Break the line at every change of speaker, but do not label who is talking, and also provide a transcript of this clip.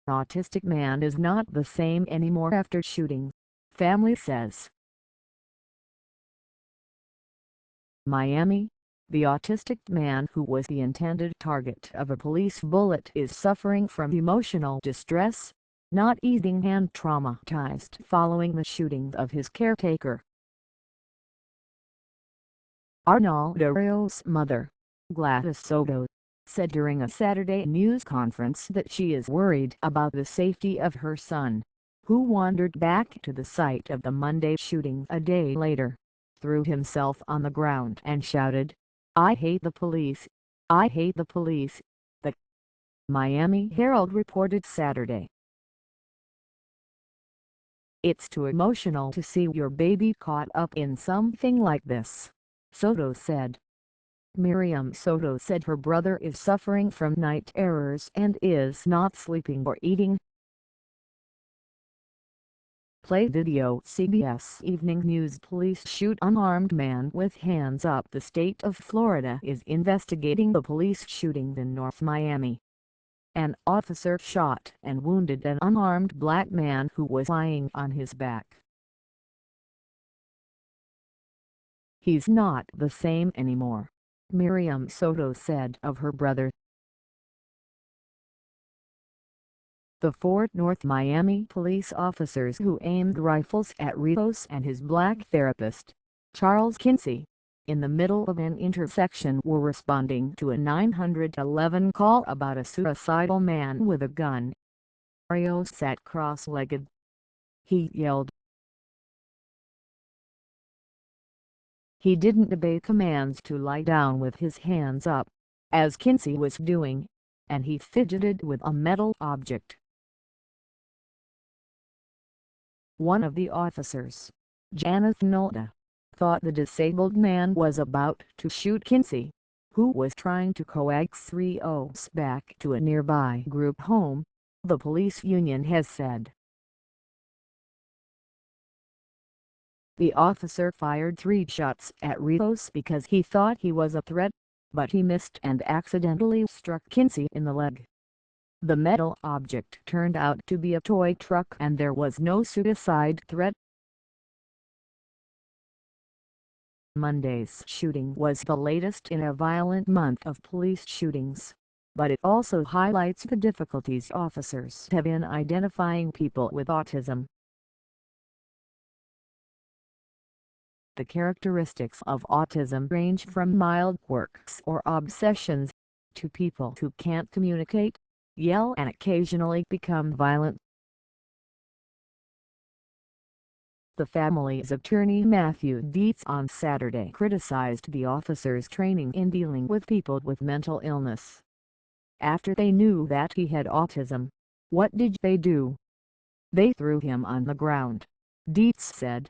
Autistic man is not the same anymore after shooting, family says. Miami. The autistic man who was the intended target of a police bullet is suffering from emotional distress, not easing and traumatized following the shooting of his caretaker. Arnaldo Rios' mother, Gladys Soto, said during a Saturday news conference that she is worried about the safety of her son, who wandered back to the site of the Monday shooting a day later, threw himself on the ground and shouted, "I hate the police! I hate the police!" The Miami Herald reported Saturday. "It's too emotional to see your baby caught up in something like this," Soto said. Miriam Soto said her brother is suffering from night terrors and is not sleeping or eating. Play video. CBS Evening News Police shoot unarmed man with hands up. The state of Florida is investigating the police shooting in North Miami. An officer shot and wounded an unarmed black man who was lying on his back. "He's not the same anymore," Miriam Soto said of her brother. The four North Miami police officers who aimed rifles at Rios and his black therapist, Charles Kinsey, in the middle of an intersection were responding to a 911 call about a suicidal man with a gun. Rios sat cross-legged. He yelled. He didn't obey commands to lie down with his hands up, as Kinsey was doing, and he fidgeted with a metal object. One of the officers, Aledda, thought the disabled man was about to shoot Kinsey, who was trying to coax Rios back to a nearby group home, the police union has said. The officer fired 3 shots at Rios because he thought he was a threat, but he missed and accidentally struck Kinsey in the leg. The metal object turned out to be a toy truck and there was no suicide threat. Monday's shooting was the latest in a violent month of police shootings, but it also highlights the difficulties officers have in identifying people with autism. The characteristics of autism range from mild quirks or obsessions, to people who can't communicate, yell and occasionally become violent. The family's attorney Matthew Dietz on Saturday criticized the officers' training in dealing with people with mental illness. After they knew that he had autism, what did they do? "They threw him on the ground," Dietz said.